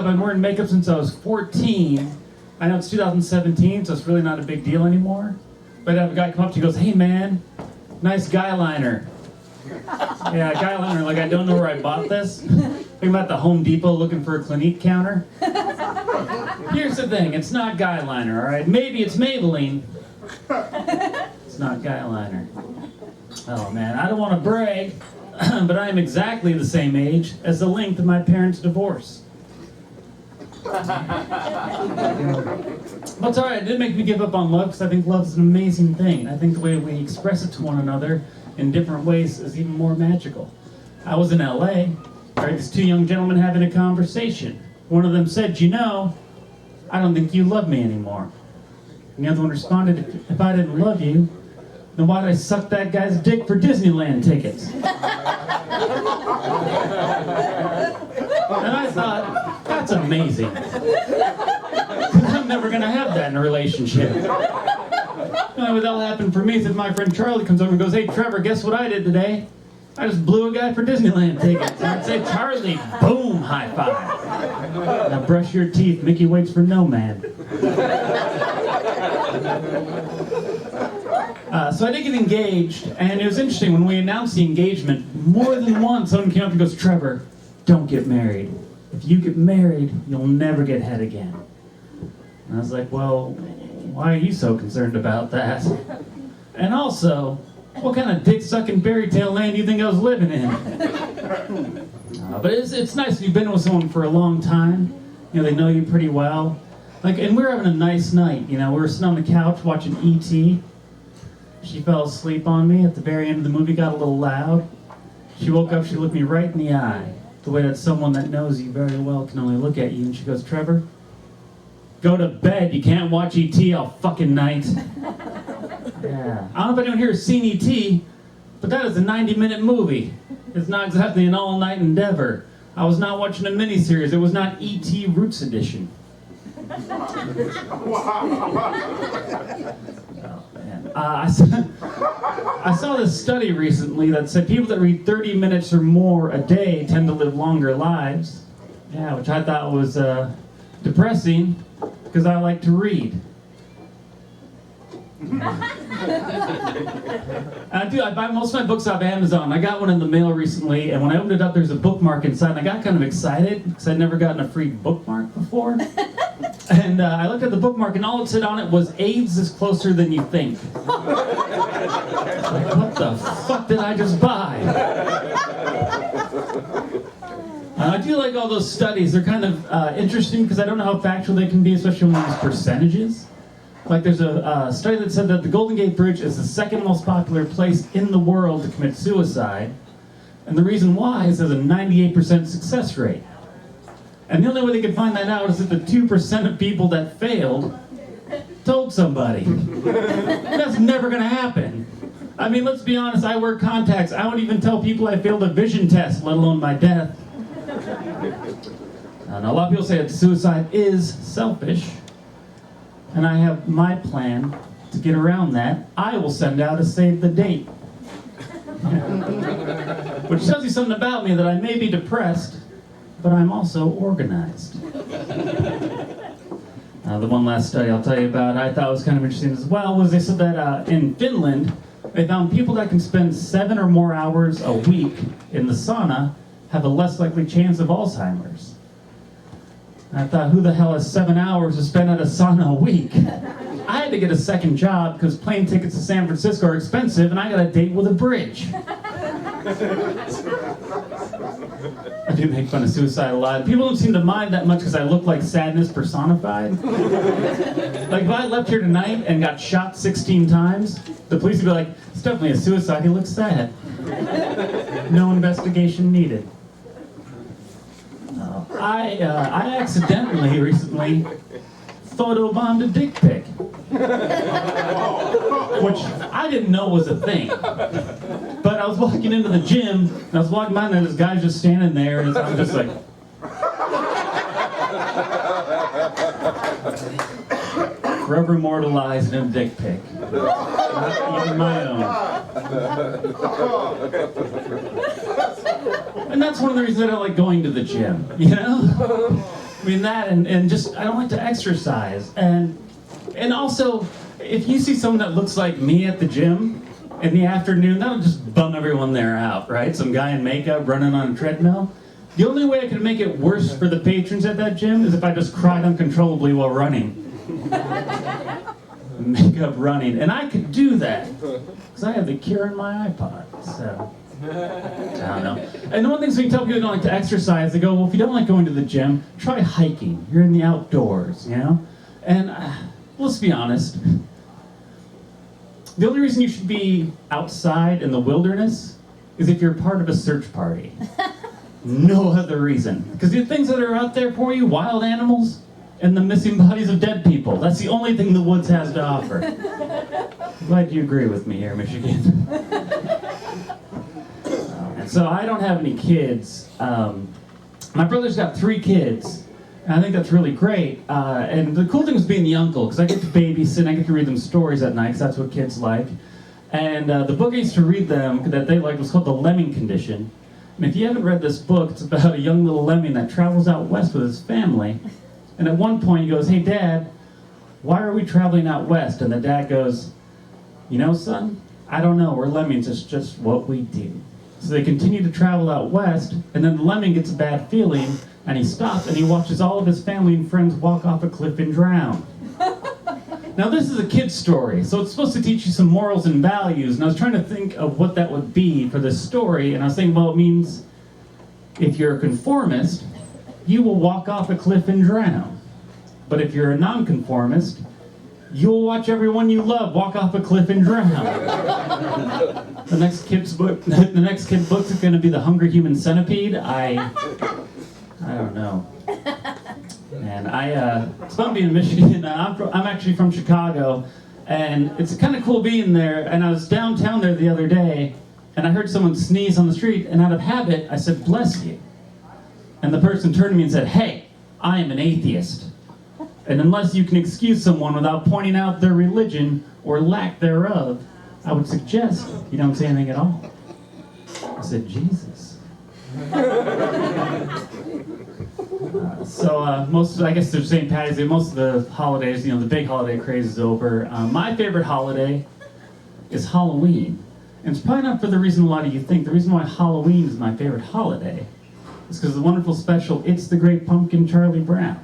I've been wearing makeup since I was 14. I know it's 2017, so it's really not a big deal anymore. But I have a guy come up to you and goes, "Hey man, nice guy liner." Yeah, guy liner, like I don't know where I bought this. I'm at the Home Depot looking for a Clinique counter. Here's the thing, it's not guy liner, all right? Maybe it's Maybelline. It's not guy liner. Oh man, I don't want to brag, but I am exactly the same age as the length of my parents' divorce. But it's alright, it didn't make me give up on love, because I think love is an amazing thing. I think the way we express it to one another in different ways is even more magical. I was in LA, heard these two young gentlemen having a conversation. One of them said, "You know, I don't think you love me anymore." And the other one responded, "If I didn't love you, then why'd I suck that guy's dick for Disneyland tickets?" And I thought, that's amazing. I'm never going to have that in a relationship. That'll happen for me if my friend Charlie comes over and goes, "Hey Trevor, guess what I did today? I just blew a guy for Disneyland tickets." And I'd say, "Charlie, boom, high five. Now brush your teeth, Mickey waits for no man." So I did get engaged, and it was interesting, when we announced the engagement, more than once someone came up and goes, "Trevor, don't get married. If you get married, you'll never get head again." And I was like, "Well, why are you so concerned about that? And also, what kind of dick-sucking fairy tale land do you think I was living in?" But it's nice if you've been with someone for a long time. You know, they know you pretty well. Like, and we were having a nice night. You know, we were sitting on the couch watching E.T. She fell asleep on me. At the very end of the movie, got a little loud. She woke up, she looked me right in the eye, the way that someone that knows you very well can only look at you, and she goes, "Trevor, go to bed. You can't watch E.T. all fucking night." Yeah. I don't know if anyone here has seen E.T., but that is a 90-minute movie. It's not exactly an all-night endeavor. I was not watching a miniseries. It was not E.T. Roots Edition. Oh, man. I saw this study recently that said people that read 30 minutes or more a day tend to live longer lives. Yeah, which I thought was depressing, because I like to read. I buy most of my books off Amazon. I got one in the mail recently, and when I opened it up, there's a bookmark inside, and I got kind of excited, because I'd never gotten a free bookmark before. And I looked at the bookmark, and all it said on it was, "AIDS is closer than you think." Like, what the fuck did I just buy? I do like all those studies. They're kind of interesting, because I don't know how factual they can be, especially when there's percentages. Like, there's a study that said that the Golden Gate Bridge is the second most popular place in the world to commit suicide. And the reason why is there's a 98% success rate. And the only way they could find that out is if the 2% of people that failed told somebody. That's never going to happen. I mean, let's be honest, I wear contacts. I won't even tell people I failed a vision test, let alone my death. And a lot of people say that suicide is selfish. And I have my plan to get around that. I will send out a save the date. Which tells you something about me, that I may be depressed, but I'm also organized. The one last study I'll tell you about I thought was kind of interesting as well was they said that in Finland, they found people that can spend 7 or more hours a week in the sauna have a less likely chance of Alzheimer's. And I thought, who the hell has 7 hours to spend at a sauna a week? I had to get a second job because plane tickets to San Francisco are expensive, and I got a date with a bridge. I do make fun of suicide a lot. People don't seem to mind that much because I look like sadness personified. Like, if I left here tonight and got shot 16 times, the police would be like, "It's definitely a suicide, he looks sad." No investigation needed. I accidentally recently photobombed a dick pic, which I didn't know was a thing. But I was walking into the gym, and I was walking by, and this guy's just standing there, and I'm just like, forever immortalized in a dick pic. Not even my own. And that's one of the reasons I don't like going to the gym, you know? mean, that and just, I don't like to exercise. And also, if you see someone that looks like me at the gym in the afternoon, that'll just bum everyone there out, right? Some guy in makeup running on a treadmill. The only way I could make it worse for the patrons at that gym is if I just cried uncontrollably while running. Makeup running. And I could do that, because I have the Cure in my iPod, so... I don't know. And one thing when you tell people who don't like to exercise, they go, well, if you don't like going to the gym, try hiking. You're in the outdoors, you know? And let's be honest. The only reason you should be outside in the wilderness is if you're part of a search party. No other reason. Because the things that are out there for you, wild animals and the missing bodies of dead people, that's the only thing the woods has to offer. Glad you agree with me here, Michigan. So I don't have any kids. My brother's got 3 kids, and I think that's really great. And the cool thing is being the uncle, because I get to babysit and I get to read them stories at night, because that's what kids like. And the book I used to read them that they liked was called The Lemming Condition. And if you haven't read this book, it's about a young little lemming that travels out west with his family. And at one point he goes, hey, Dad, why are we traveling out west? And the dad goes, you know, son, I don't know. We're lemmings. It's just what we do. So they continue to travel out west, and then the lemming gets a bad feeling, and he stops and he watches all of his family and friends walk off a cliff and drown. Now this is a kid's story, so it's supposed to teach you some morals and values, and I was trying to think of what that would be for this story, and I was thinking, well, it means if you're a conformist, you will walk off a cliff and drown. But if you're a nonconformist, you'll watch everyone you love walk off a cliff and drown. The next kid's book is going to be The Hungry Human Centipede. I don't know. And it's fun being in Michigan. I'm actually from Chicago, and it's kind of cool being there. And I was downtown there the other day, and I heard someone sneeze on the street, and out of habit, I said, bless you. And the person turned to me and said, hey, I am an atheist. And unless you can excuse someone without pointing out their religion or lack thereof, I would suggest you don't say anything at all. I said, Jesus. I guess there's St. Patty's Day, most of the holidays, the big holiday craze is over. My favorite holiday is Halloween. And it's probably not for the reason a lot of you think. The reason why Halloween is my favorite holiday is because of the wonderful special, It's the Great Pumpkin, Charlie Brown.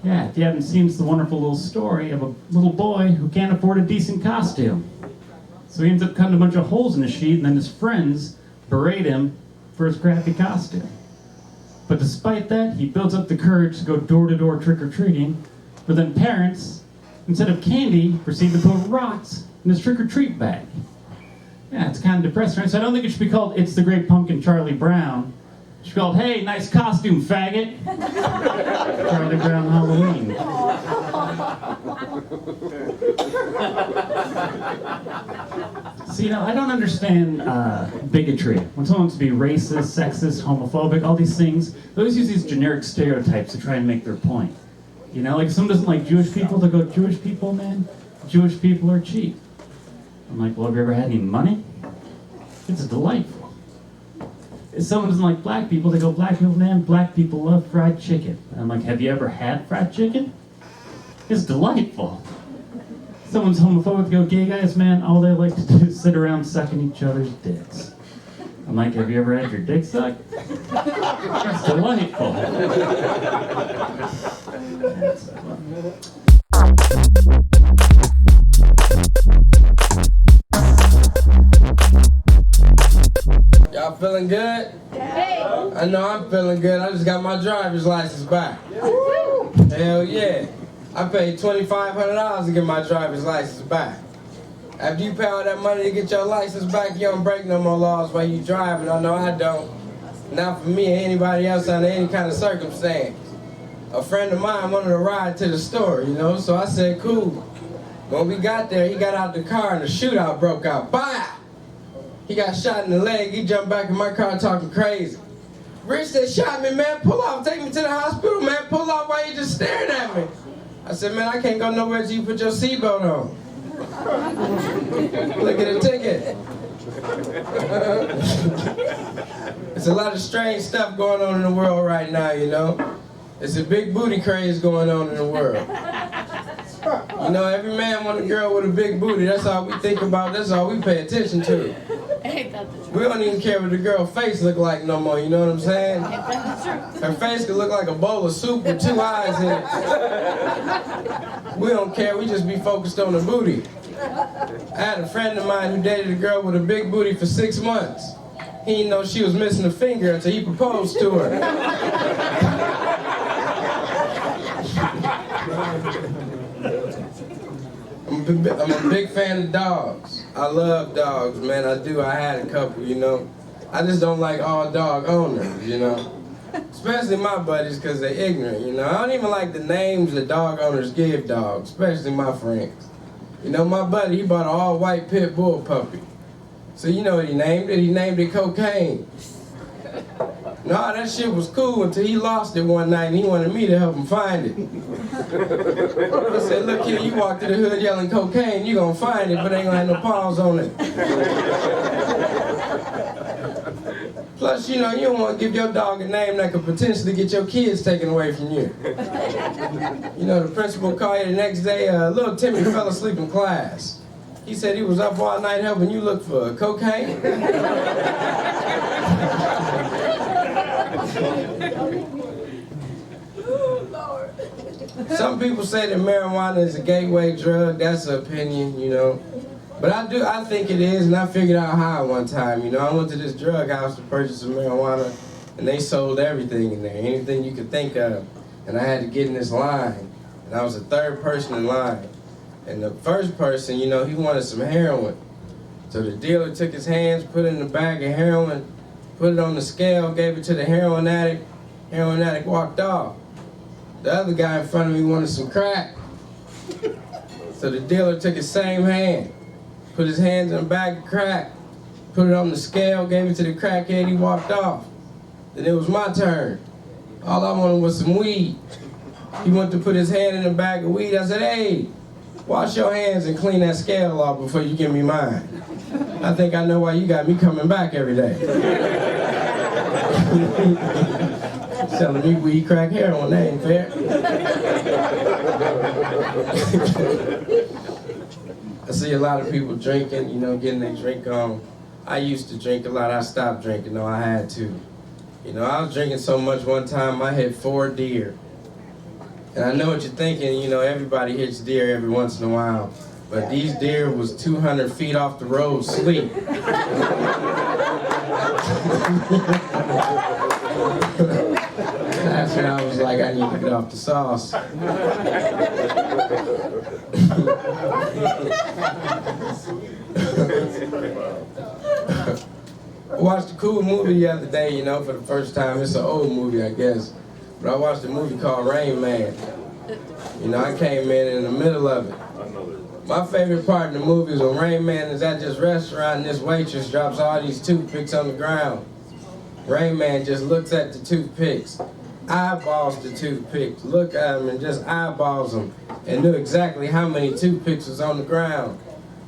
Yeah, if you haven't seen, it's the wonderful little story of a little boy who can't afford a decent costume. So he ends up cutting a bunch of holes in his sheet, and then his friends berate him for his crappy costume. But despite that, he builds up the courage to go door-to-door trick-or-treating, but then parents, instead of candy, proceed to put rocks in his trick-or-treat bag. Yeah, it's kind of depressing, right? So I don't think it should be called It's the Great Pumpkin, Charlie Brown. It should be called, hey, nice costume, faggot. Charlie Brown Halloween. See, I don't understand bigotry. When someone wants to be racist, sexist, homophobic, all these things, they always use these generic stereotypes to try and make their point. Like if someone doesn't like Jewish people, they'll go, Jewish people, man, Jewish people are cheap. I'm like, well, have you ever had any money? It's delightful. If someone doesn't like black people, they go, black people, man, black people love fried chicken. And I'm like, have you ever had fried chicken? It's delightful. Someone's homophobic, go, gay guys, man, all they like to do is sit around sucking each other's dicks. I'm like, have you ever had your dick sucked? It's delightful. Y'all feeling good? Hey. I know I'm feeling good. I just got my driver's license back. Hell yeah. I paid $2,500 to get my driver's license back. After you pay all that money to get your license back, you don't break no more laws while you driving. I know I don't. Not for me or anybody else under any kind of circumstance. A friend of mine wanted to ride to the store, so I said, cool. When we got there, he got out the car and the shootout broke out. Bah! He got shot in the leg. He jumped back in my car talking crazy. Rich, they shot me, man. Pull off. Take me to the hospital, man. Pull off while you just staring at me. I said, man, I can't go nowhere till you put your seatbelt on. Look at the ticket. There's a lot of strange stuff going on in the world right now, It's a big booty craze going on in the world. You know, every man want a girl with a big booty. That's all we think about. That's all we pay attention to. Ain't that the truth? We don't even care what the girl's face look like no more. You know what I'm saying? Ain't that the truth? Her face could look like a bowl of soup with 2 eyes in it. We don't care. We just be focused on the booty. I had a friend of mine who dated a girl with a big booty for 6 months. He didn't know she was missing a finger until he proposed to her. I'm a big fan of dogs. I love dogs, man. I do. I had a couple, you know. I just don't like all dog owners, you know. Especially my buddies, because they're ignorant, you know. I don't even like the names that dog owners give dogs, especially my friends. You know, my buddy, he bought an all-white pit bull puppy. So you know what he named it? He named it Cocaine. No, that shit was cool until he lost it one night and he wanted me to help him find it. I said, look here, you walk through the hood yelling cocaine, you gonna find it, but ain't gonna have no paws on it. Plus, you know, you don't want to give your dog a name that could potentially get your kids taken away from you. You know, the principal called you the next day, little Timmy fell asleep in class. He said he was up all night helping you look for cocaine. Some people say that marijuana is a gateway drug. That's an opinion, you know. But I think it is, and I figured out how one time, you know. I went to this drug house to purchase some marijuana, and they sold everything in there, anything you could think of. And I had to get in this line, and I was the 3rd person in line. And the first person, you know, he wanted some heroin. So the dealer took his hands, put it in a bag of heroin, put it on the scale, gave it to the heroin addict. Heroin addict walked off. The other guy in front of me wanted some crack. So the dealer took his same hand, put his hands in a bag of crack, put it on the scale, gave it to the crackhead, he walked off. Then it was my turn. All I wanted was some weed. He went to put his hand in a bag of weed. I said, hey, wash your hands and clean that scale off before you give me mine. I think I know why you got me coming back every day. Selling me weed, crack, heroin, that ain't fair. I see a lot of people drinking, you know, getting their drink on. I used to drink a lot. I stopped drinking, though I had to. You know, I was drinking so much one time, I hit 4 deer. And I know what you're thinking, you know, everybody hits deer every once in a while. But these deer was 200 feet off the road asleep. That's when I was like, I need to get off the sauce. I watched a cool movie the other day, you know, for the first time. It's an old movie, I guess. But I watched a movie called Rain Man. You know, I came in the middle of it. My favorite part of the movie is when Rain Man is at this restaurant and this waitress drops all these toothpicks on the ground. Rain Man just looks at the toothpicks, eyeballs the toothpicks, look at them and just eyeballs them, and knew exactly how many toothpicks was on the ground.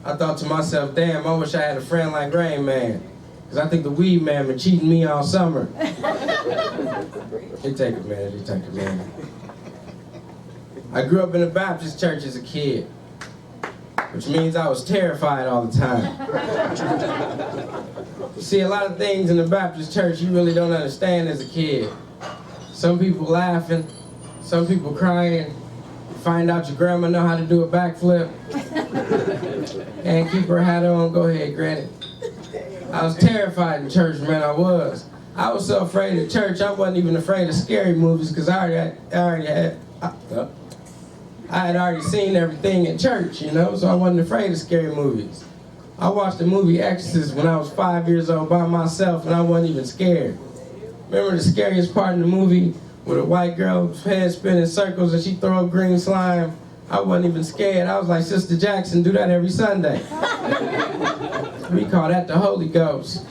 I thought to myself, damn, I wish I had a friend like Rain Man, because I think the weed man been cheating me all summer. It take a minute. I grew up in a Baptist church as a kid, which means I was terrified all the time. You see, a lot of things in the Baptist church you really don't understand as a kid. Some people laughing, some people crying. Find out your grandma know how to do a backflip. And keep her hat on, go ahead, granny. I was terrified in church, man, I was. I was so afraid of church, I wasn't even afraid of scary movies because I had already seen everything in church, you know, so I wasn't afraid of scary movies. I watched the movie Exorcist when I was 5 years old by myself and I wasn't even scared. Remember the scariest part in the movie where the white girl's head spinning circles and she throw up green slime? I wasn't even scared. I was like, Sister Jackson, do that every Sunday. We call that the Holy Ghost.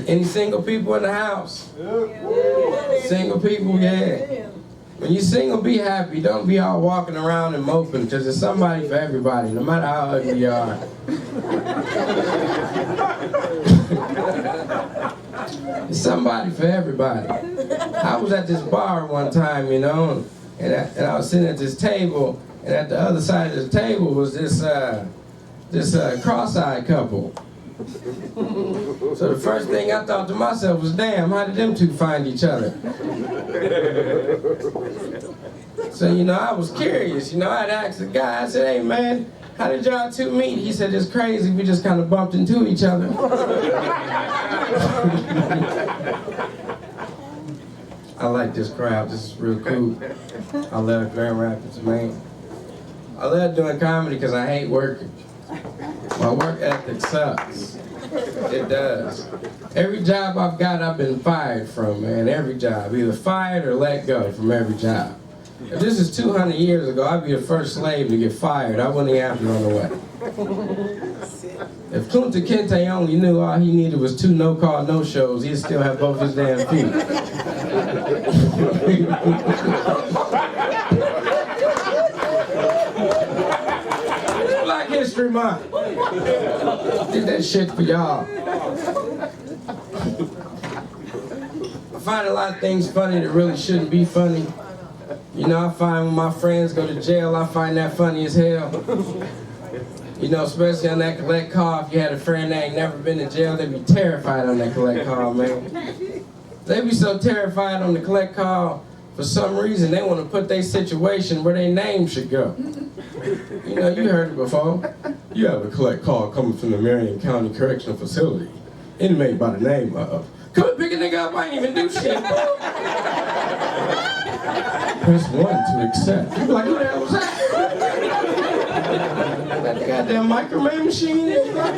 Any single people in the house? Single people, yeah. When you're single, be happy. Don't be all walking around and moping, because there's somebody for everybody, no matter how ugly you are. It's somebody for everybody. I was at this bar one time, you know, and I was sitting at this table, and at the other side of the table was this cross-eyed couple. So the first thing I thought to myself was, damn, how did them two find each other? So, you know, I was curious. You know, I'd asked the guy, I said, hey, man, how did y'all two meet? He said, it's crazy, we just kind of bumped into each other. I like this crowd, this is real cool. I love Grand Rapids, man. I love doing comedy because I hate working. My work ethic sucks. It does. Every job I've got, I've been fired from, man. Every job. Either fired or let go from every job. If this is 200 years ago, I'd be the first slave to get fired. I wouldn't even have to run away. If Kunta Kinte only knew all he needed was 2 no-call, no-shows, he'd still have both his damn feet. Black History Month. Did that shit for y'all. I find a lot of things funny that really shouldn't be funny. You know, I find when my friends go to jail, I find that funny as hell. You know, especially on that collect call, if you had a friend that ain't never been to jail, they'd be terrified on that collect call, man. They'd be so terrified on the collect call, for some reason, they want to put their situation where their name should go. You know, you heard it before. You have a collect call coming from the Marion County Correctional Facility. Inmate by the name of... Come and pick a nigga up, I ain't even do shit. Press 1 to accept. You be like, who the hell was that? That the goddamn microwave machine is right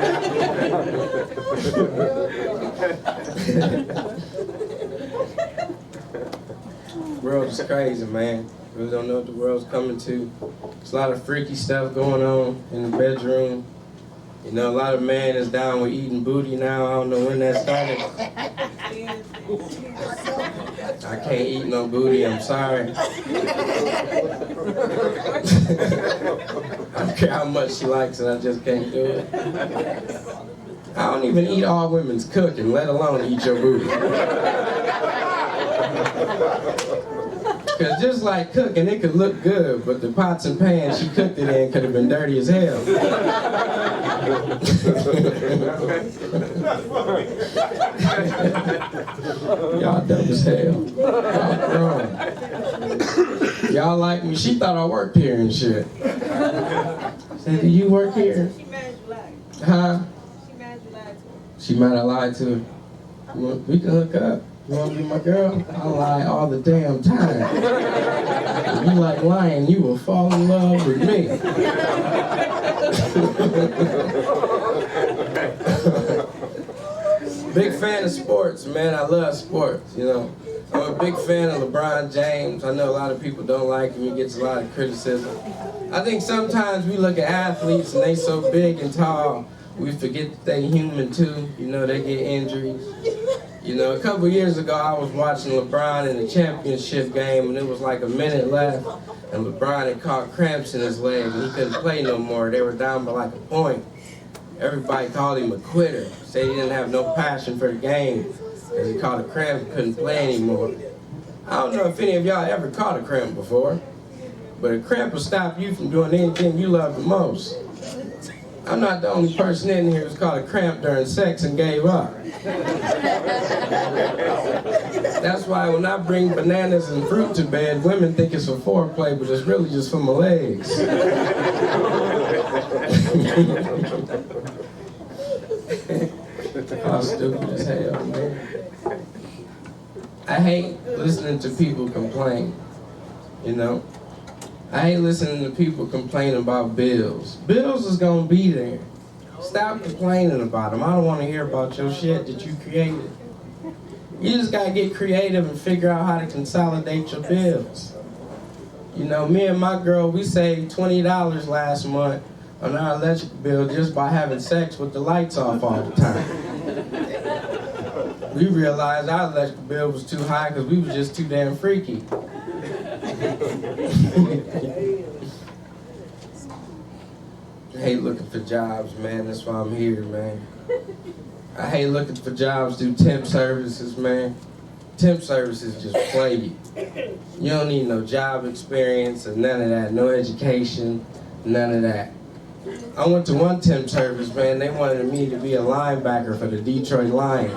The world is crazy, man. Really don't know what the world's coming to. There's a lot of freaky stuff going on in the bedroom. You know, a lot of men is down with eating booty now. I don't know when that started. I can't eat no booty, I'm sorry. I don't care how much she likes it, I just can't do it. I don't even eat all women's cooking, let alone eat your booty. Because just like cooking, it could look good, but the pots and pans she cooked it in could have been dirty as hell. Y'all dumb as hell. Y'all grown. Y'all like me. She thought I worked here and shit. Said, do you work here? She mad you lied. Huh? She mad you lied to her. She might have lied to her. We can hook up. You want to be my girl? I lie all the damn time. If you like lying, you will fall in love with me. Big fan of sports, man. I love sports, you know. I'm a big fan of LeBron James. I know a lot of people don't like him. He gets a lot of criticism. I think sometimes we look at athletes and they so big and tall, we forget that they human too. You know, they get injuries. You know, a couple years ago, I was watching LeBron in a championship game, and it was like a minute left, and LeBron had caught cramps in his leg, and he couldn't play no more. They were down by like a point. Everybody called him a quitter, said he didn't have no passion for the game, because he caught a cramp and couldn't play anymore. I don't know if any of y'all ever caught a cramp before, but a cramp will stop you from doing anything you love the most. I'm not the only person in here who's caught a cramp during sex and gave up. That's why when I bring bananas and fruit to bed, women think it's for foreplay, but it's really just for my legs. How stupid as hell, man. I hate listening to people complain, you know? I hate listening to people complain about bills. Bills is gonna be there. Stop complaining about them. I don't want to hear about your shit that you created. You just gotta get creative and figure out how to consolidate your bills. You know, me and my girl, we saved $20 last month on our electric bill just by having sex with the lights off all the time. We realized our electric bill was too high because we was just too damn freaky. I hate looking for jobs, man. That's why I'm here, man. I hate looking for jobs through temp services, man. Temp services just play you. You don't need no job experience or none of that, no education, none of that. I went to one temp service, man, they wanted me to be a linebacker for the Detroit Lions.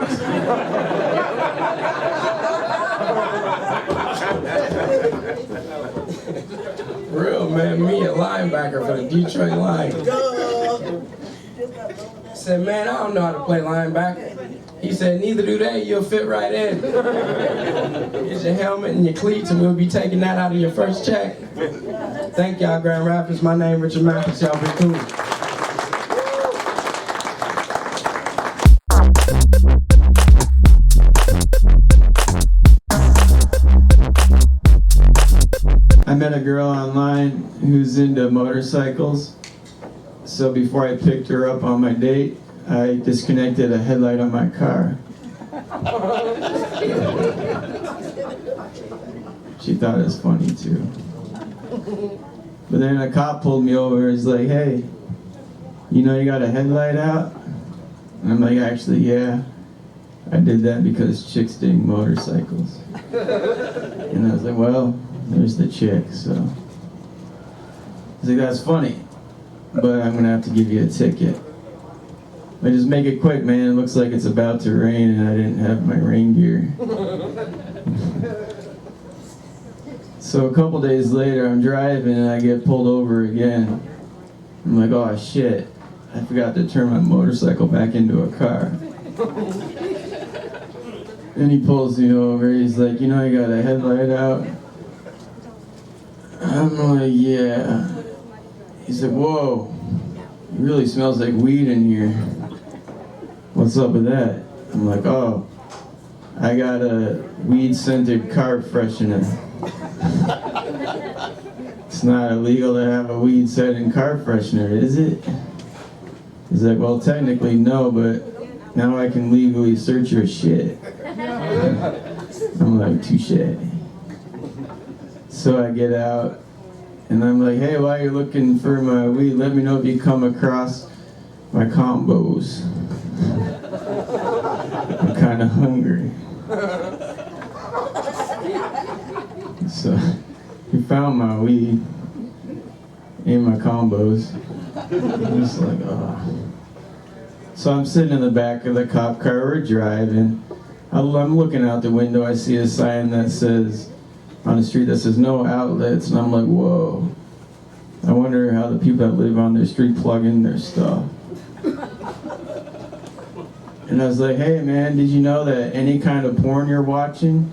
Real, man, me a linebacker for the Detroit Lions. I said, man, I don't know how to play linebacker. He said, neither do they, you'll fit right in. Here's your helmet and your cleats, and we'll be taking that out of your first check. Thank y'all, Grand Rapids. My name is Richard Mathis. Y'all be cool. I met a girl online who's into motorcycles. So before I picked her up on my date, I disconnected a headlight on my car. She thought it was funny too. But then a cop pulled me over and was like, hey, you know you got a headlight out? And I'm like, actually, yeah. I did that because chicks dig motorcycles. And I was like, well, there's the chick, so. I was like, that's funny, but I'm gonna have to give you a ticket. But just make it quick, man. It looks like it's about to rain and I didn't have my rain gear. So a couple days later, I'm driving and I get pulled over again. I'm like, oh shit, I forgot to turn my motorcycle back into a car. Then he pulls me over, he's like, you know you got a headlight out? I'm like, yeah. He said, whoa, it really smells like weed in here. What's up with that? I'm like, oh, I got a weed-scented car freshener. It's not illegal to have a weed-scented car freshener, is it? He's like, well, technically no, but now I can legally search your shit. I'm like, touche. So I get out, and I'm like, hey, while you're looking for my weed, let me know if you come across my combos. I'm kind of hungry. So he found my weed and my combos. I'm just like, oh. So I'm sitting in the back of the cop car, we're driving. I'm looking out the window, I see a sign that says, on the street that says no outlets, and I'm like, whoa. I wonder how the people that live on their street plug in their stuff. And I was like, hey man, did you know that any kind of porn you're watching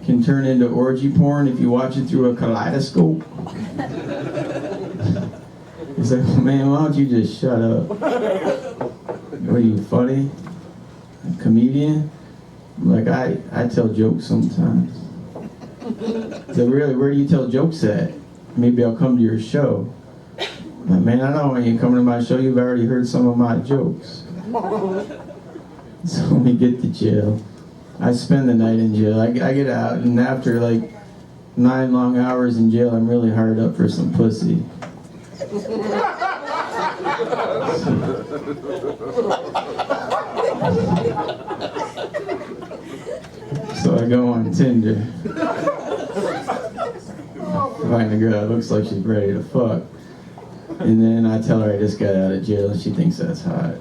can turn into orgy porn if you watch it through a kaleidoscope? He's like, well, man, why don't you just shut up? What are you, funny? A comedian? I'm like, I tell jokes sometimes. So really, where do you tell jokes at? Maybe I'll come to your show. I'm like, man, I know when you come to my show, you've already heard some of my jokes. So when we get to jail, I spend the night in jail. I get out, and after like 9 long hours in jail, I'm really hard up for some pussy. So I go on Tinder. Find a girl that looks like she's ready to fuck. And then I tell her I just got out of jail, and she thinks that's hot.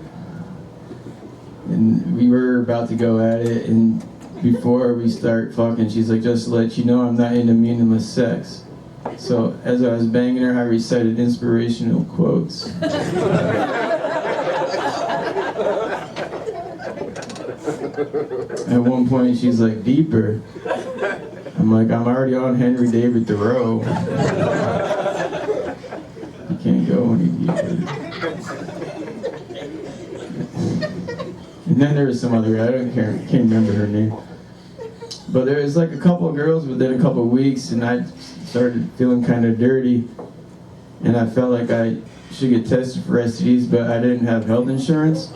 And we were about to go at it, and before we start fucking, she's like, just to let you know, I'm not into meaningless sex. So as I was banging her, I recited inspirational quotes. At one point, she's like, deeper. I'm like, I'm already on Henry David Thoreau. You can't go any deeper. And then there was some other guy, can't remember her name. But there was like a couple of girls within a couple of weeks, and I started feeling kind of dirty. And I felt like I should get tested for STDs, but I didn't have health insurance.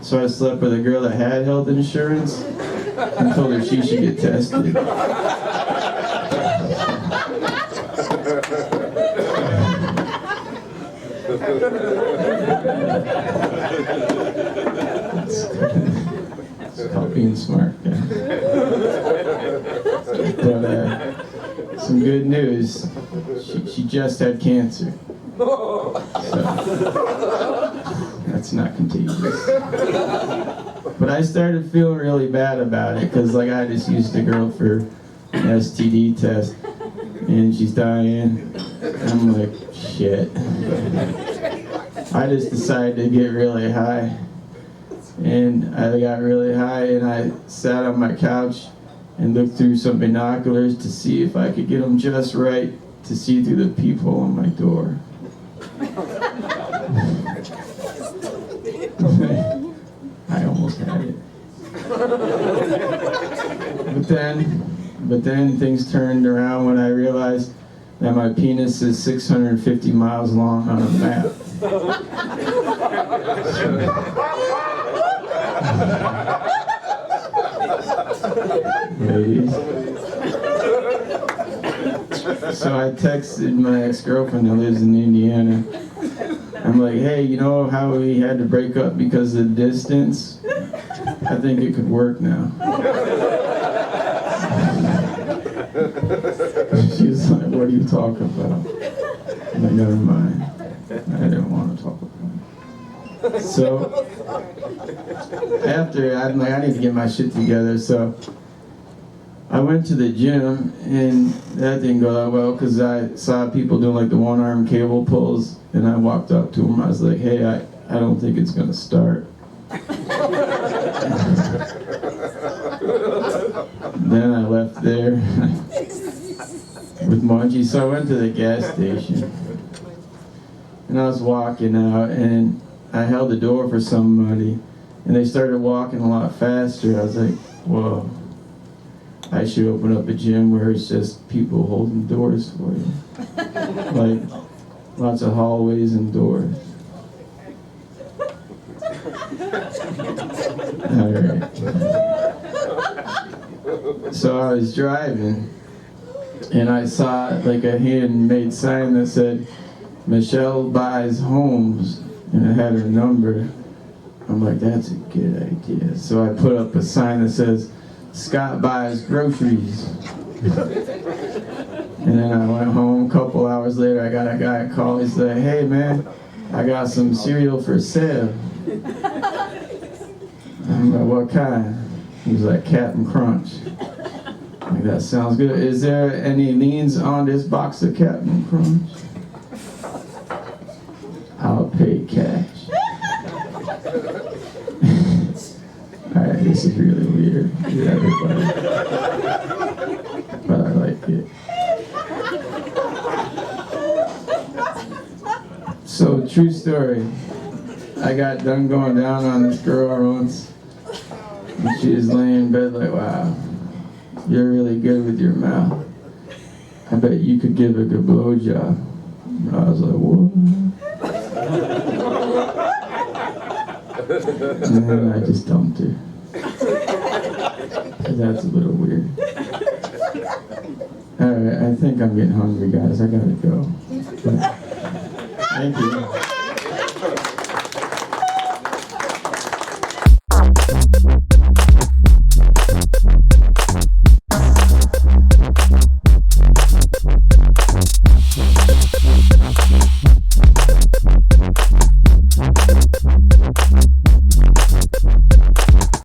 So I slept with a girl that had health insurance and told her she should get tested. It's called being smart, yeah. But some good news. She just had cancer. So, that's not contagious. But I started feeling really bad about it because like I just used the girl for an STD test and she's dying. And I'm like, shit. I just decided to get really high. And I got really high and I sat on my couch and looked through some binoculars to see if I could get them just right to see through the peephole on my door. I almost had it. But then things turned around when I realized that my penis is 650 miles long on a map. Ladies. So I texted my ex-girlfriend that lives in Indiana. I'm like, hey, you know how we had to break up because of the distance? I think it could work now. She's like, what are you talking about? I'm like, never mind. I didn't want to talk about it. So, after, I'm like, I need to get my shit together, so I went to the gym, and that didn't go that well, because I saw people doing like the one-arm cable pulls, and I walked up to them, I was like, hey, I don't think it's going to start. Then I left there with Munchie, so I went to the gas station, and I was walking out, and I held the door for somebody, and they started walking a lot faster. I was like, whoa, I should open up a gym where it's just people holding doors for you. Like, lots of hallways and doors. Alright. So I was driving, and I saw like a handmade sign that said, Michelle buys homes, and it had her number. I'm like, that's a good idea. So I put up a sign that says, Scott buys groceries. And then I went home. A couple hours later, I got a guy call. He's like, hey man, I got some cereal for sale. I'm like, what kind? He was like, Captain Crunch. I'm like, that sounds good. Is there any liens on this box of Captain Crunch? I'll pay cash. Alright, this is really weird. Yeah, everybody. But I like it. So, true story. I got done going down on this girl once. And she was laying in bed like, wow, you're really good with your mouth. I bet you could give a good blowjob. And I was like, what? And then I just dumped her. 'Cause that's a little weird. Alright, I think I'm getting hungry, guys. I gotta go. But, thank you.